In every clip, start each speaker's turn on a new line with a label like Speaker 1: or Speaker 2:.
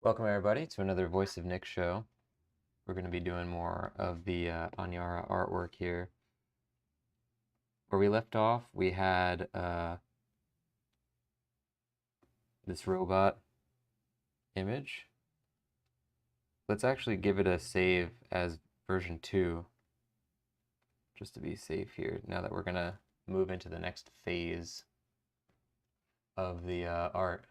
Speaker 1: Welcome everybody to another Voice of Nick show. We're going to be doing more of the Aniara artwork here. Where we left off, we had this robot image. Let's actually give it a save as version 2, just to be safe here, now that we're going to move into the next phase of the art.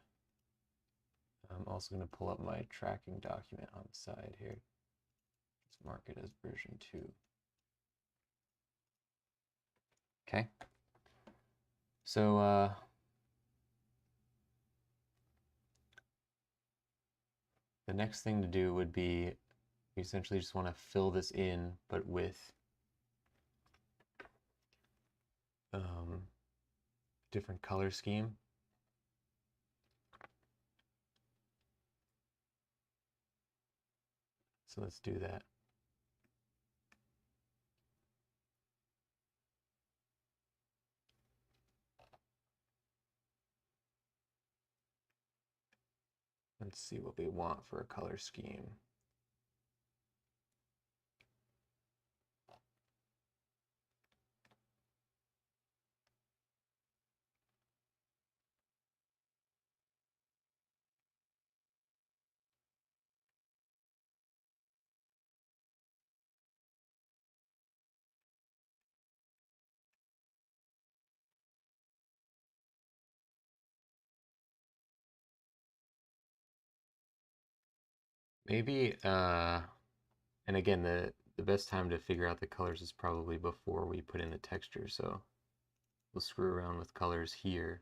Speaker 1: I'm also going to pull up my tracking document on the side here. Let's mark it as version 2. Okay. So, the next thing to do would be, you essentially just want to fill this in, but with different color scheme. So let's do that. Let's see what we want for a color scheme. Maybe, and again, the best time to figure out the colors is probably before we put in the texture, so we'll screw around with colors here.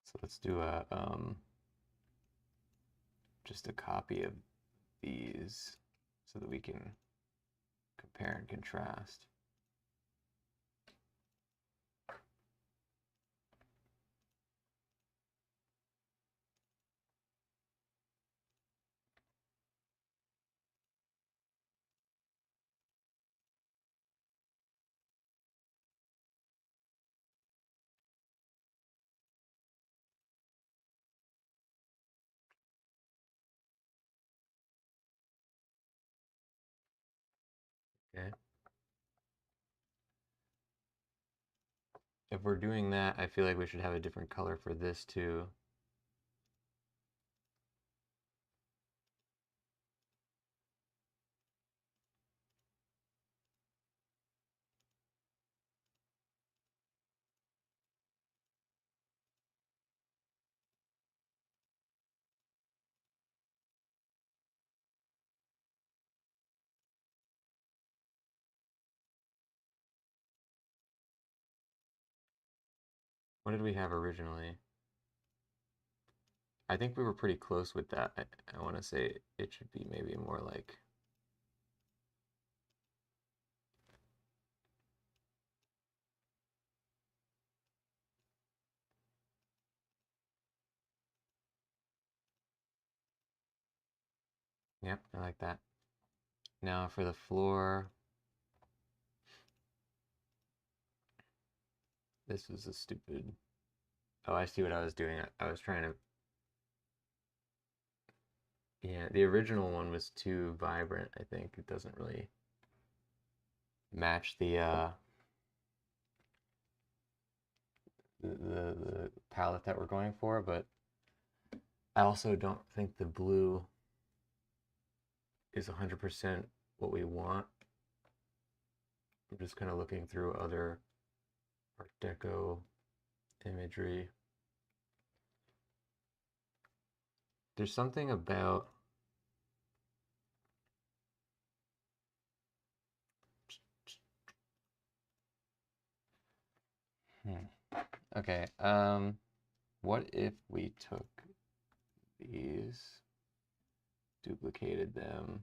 Speaker 1: So let's do a just a copy of these so that we can compare and contrast. Okay. If we're doing that, I feel like we should have a different color for this too. What did we have originally? I think we were pretty close with that. I want to say it should be maybe more like... Yep, I like that. Now for the floor, this was a stupid... Oh, I see what I was doing. I was trying to... Yeah, the original one was too vibrant, I think. It doesn't really match the palette that we're going for, but I also don't think the blue is 100% what we want. I'm just kind of looking through other Art Deco imagery. There's something about Okay, what if we took these, duplicated them?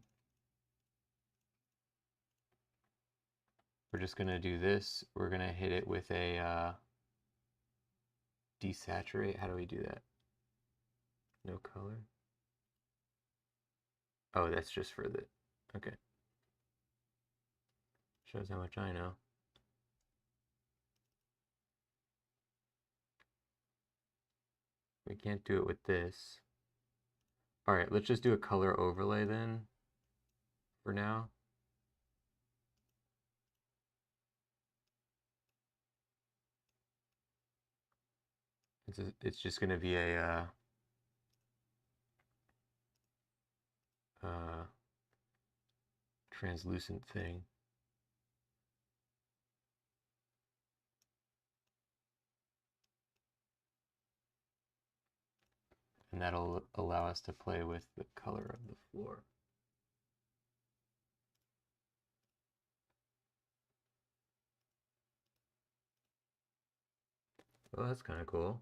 Speaker 1: We're just gonna do this. We're gonna hit it with a desaturate. How do we do that? No color? Oh, that's just for the, okay. Shows how much I know. We can't do it with this. All right, let's just do a color overlay then for now. It's just going to be a translucent thing. And that'll allow us to play with the color of the floor. Oh, that's kind of cool.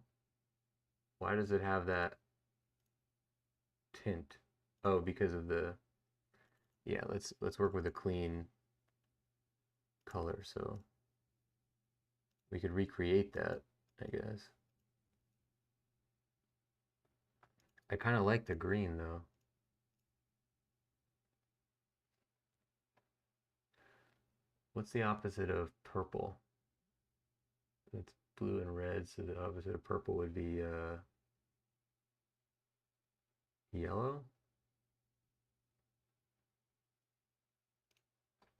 Speaker 1: Why does it have that tint? Oh, because of the, yeah, let's work with a clean color, so we could recreate that, I guess. I kind of like the green though. What's the opposite of purple? It's blue and red, so the opposite of purple would be yellow.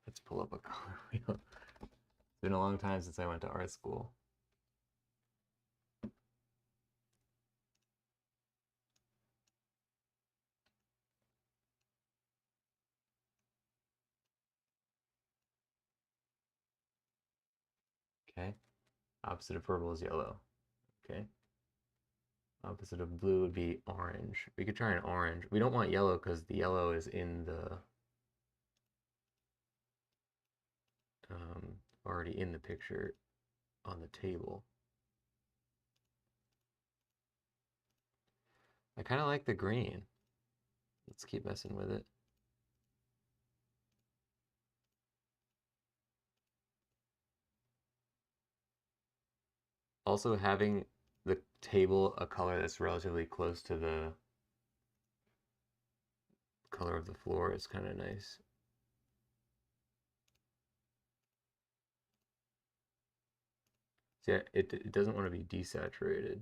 Speaker 1: Let's pull up a color wheel. It's been a long time since I went to art school. Okay. Opposite of purple is yellow. Okay. Opposite of blue would be orange. We could try an orange. We don't want yellow because the yellow is in the already in the picture on the table. I kind of like the green. Let's keep messing with it. Also, having the table a color that's relatively close to the color of the floor is kind of nice. See, it doesn't want to be desaturated.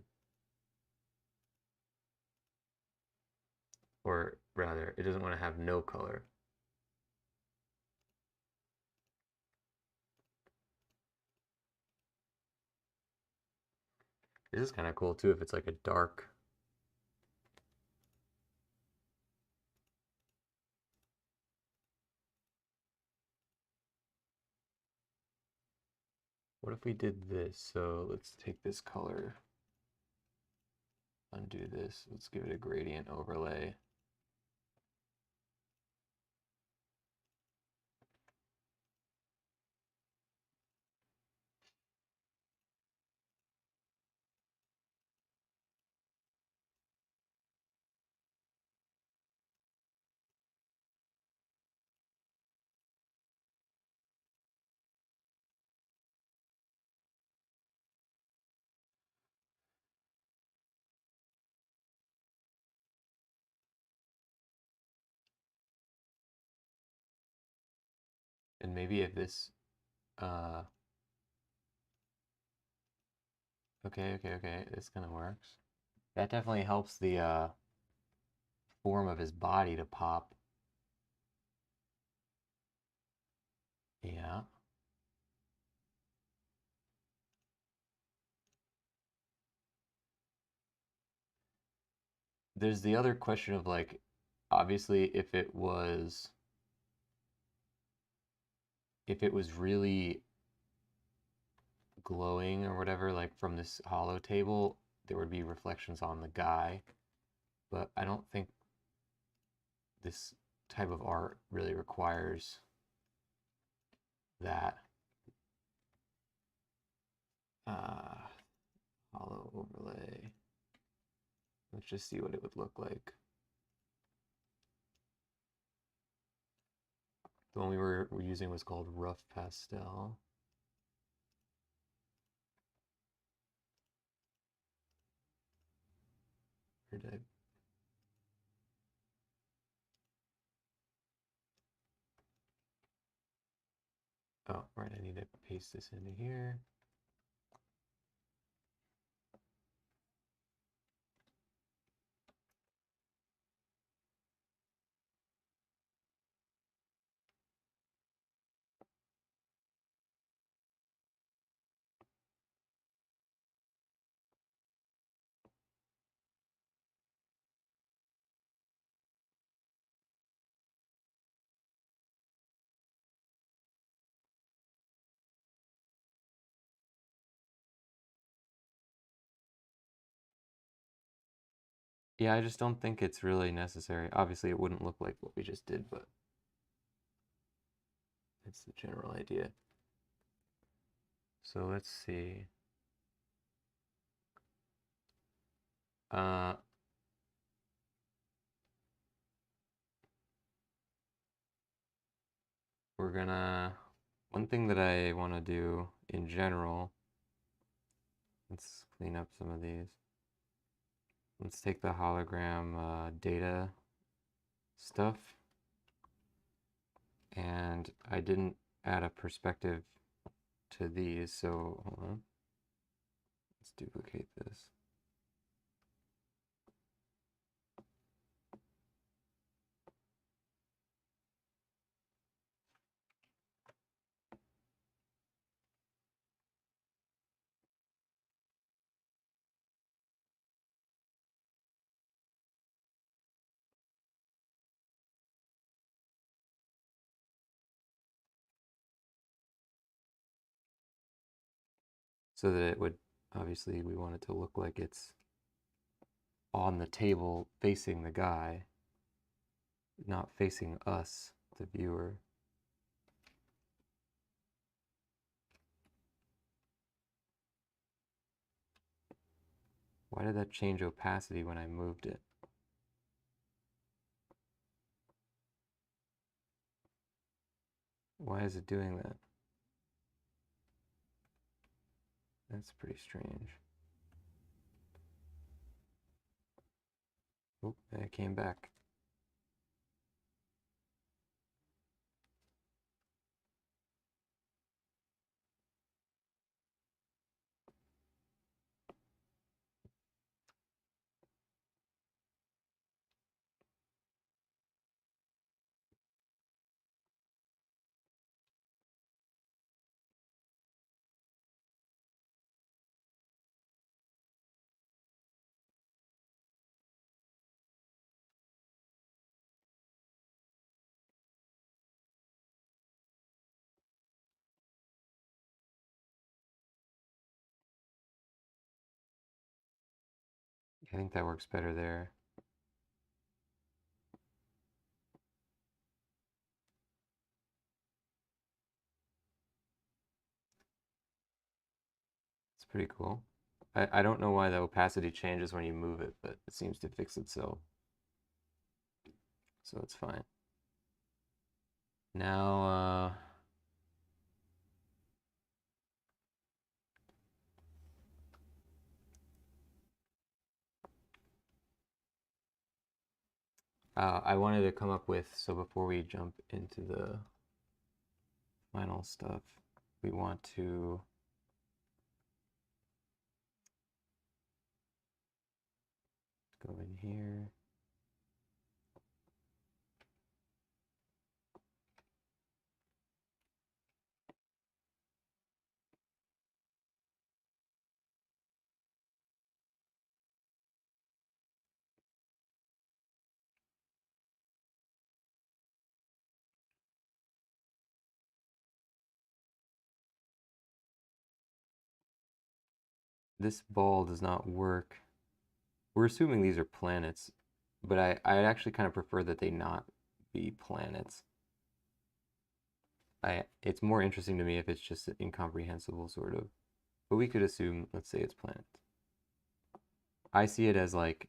Speaker 1: Or rather, it doesn't want to have no color. This is kind of cool too if it's like a dark. What if we did this? So let's take this color, undo this. Let's give it a gradient overlay. And maybe if this, okay, this kind of works. That definitely helps the form of his body to pop. Yeah. There's the other question of like, obviously if it was really glowing or whatever, like from this hollow table, there would be reflections on the guy. But I don't think this type of art really requires that. hollow overlay. Let's just see what it would look like. The one we were using was called Rough Pastel. Or did I... Oh, right, I need to paste this into here. Yeah, I just don't think it's really necessary. Obviously, it wouldn't look like what we just did, but it's the general idea. So let's see. We're gonna, one thing that I want to do in general, let's clean up some of these. Let's take the hologram data stuff, and I didn't add a perspective to these, so hold on. Let's duplicate this. So that it would, obviously we want it to look like it's on the table facing the guy, not facing us, the viewer. Why did that change opacity when I moved it? Why is it doing that? That's pretty strange. Oh, and it came back. I think that works better there. It's pretty cool. I don't know why the opacity changes when you move it, but it seems to fix itself. So it's fine. Now, I wanted to come up with, so before we jump into the final stuff, we want to go in here. This ball does not work. We're assuming these are planets, but I'd actually kind of prefer that they not be planets. It's more interesting to me if it's just incomprehensible, sort of. But we could assume, let's say it's planets. I see it as like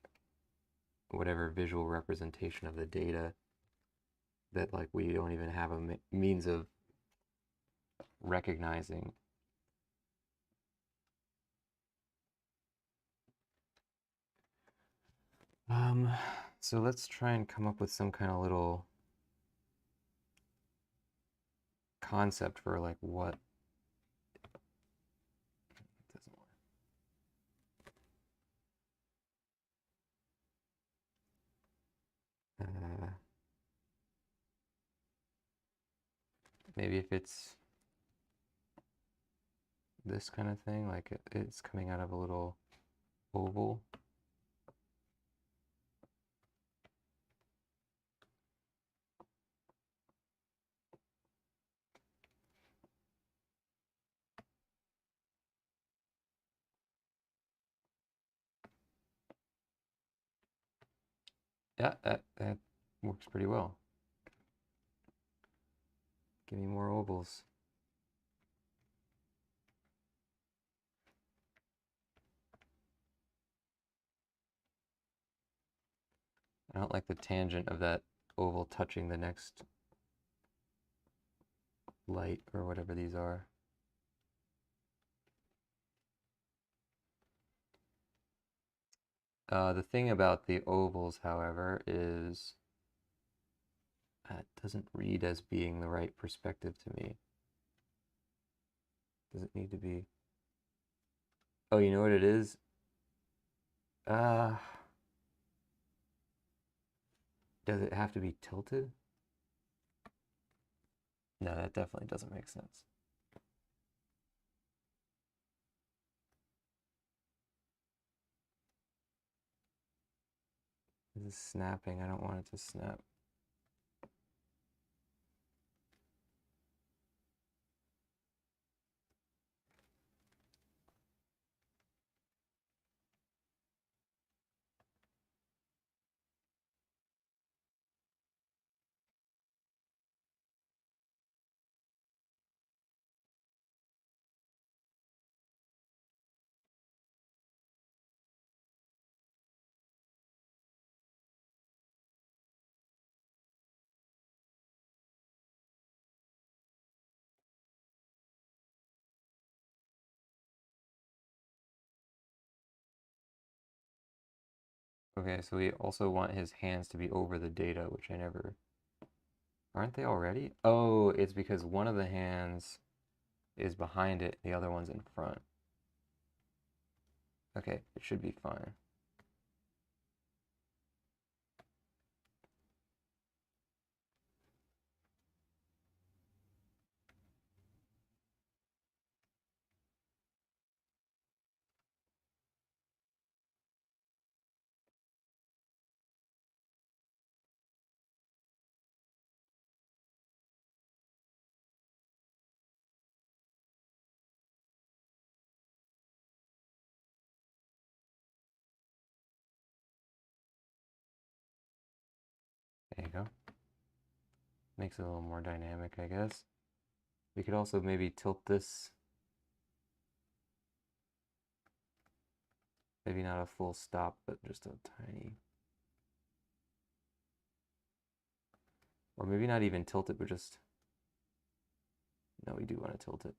Speaker 1: whatever visual representation of the data that like we don't even have a means of recognizing. So let's try and come up with some kind of little concept for like what doesn't work. Maybe if it's this kind of thing, like it's coming out of a little oval. Yeah, that works pretty well. Give me more ovals. I don't like the tangent of that oval touching the next light or whatever these are. The thing about the ovals, however, is it doesn't read as being the right perspective to me. Does it need to be? Oh, you know what it is? Does it have to be tilted? No, that definitely doesn't make sense. This is snapping. I don't want it to snap. Okay, so we also want his hands to be over the data, which I never... Aren't they already? Oh, it's because one of the hands is behind it, the other one's in front. Okay, it should be fine. There you go. Makes it a little more dynamic, I guess. We could also maybe tilt this. Maybe not a full stop, but just a tiny. Or maybe not even tilt it, but just... No, we do want to tilt it.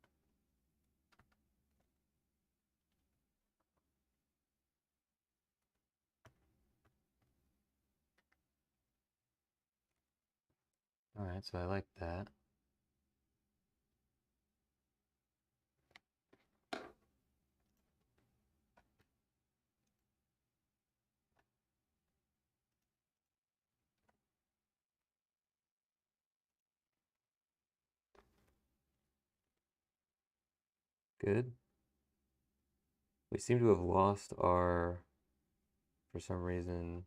Speaker 1: All right, so I like that. Good. We seem to have lost our, for some reason,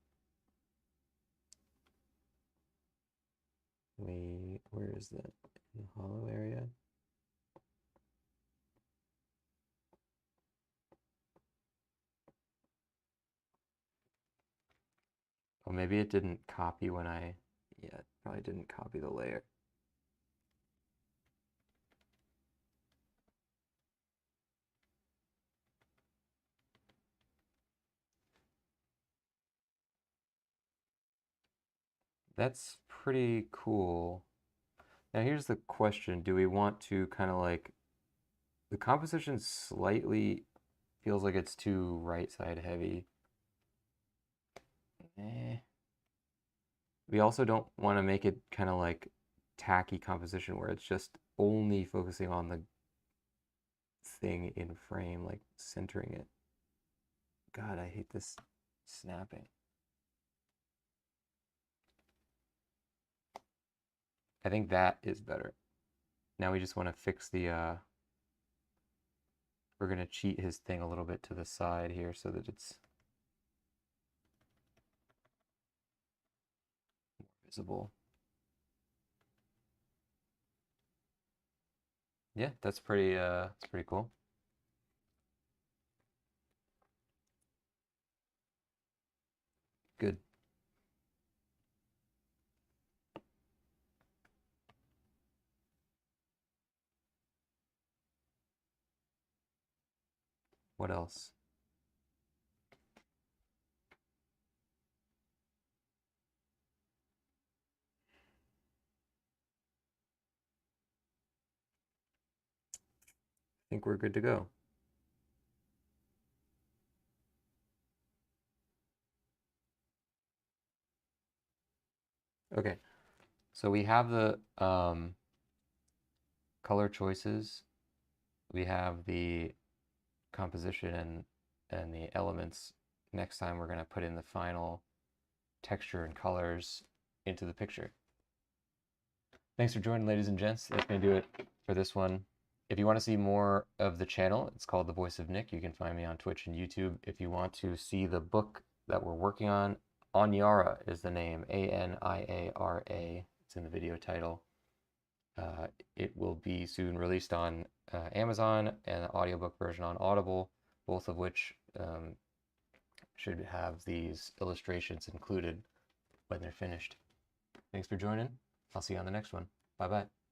Speaker 1: where is that? In the hollow area? Oh, maybe it didn't copy when yeah, it probably didn't copy the layer. That's pretty cool. Now here's the question. Do we want to kind of like, the composition slightly feels like it's too right side heavy. We also don't want to make it kind of like tacky composition where it's just only focusing on the thing in frame, like centering it. God, I hate this snapping. I think that is better. Now we just want to fix the, we're going to cheat his thing a little bit to the side here so that it's more visible. Yeah, that's pretty cool. Good. What else? I think we're good to go. Okay, so we have the color choices, we have the composition and the elements. Next time we're going to put in the final texture and colors into the picture. Thanks for joining, ladies and gents. That's going to do it for this one. If you want to see more of the channel, it's called The Voice of Nick. You can find me on Twitch and YouTube. If you want to see the book that we're working on, Aniara is the name, Aniara. It's in the video title. It will be soon released on Amazon and the audiobook version on Audible, both of which should have these illustrations included when they're finished. Thanks for joining. I'll see you on the next one. Bye-bye.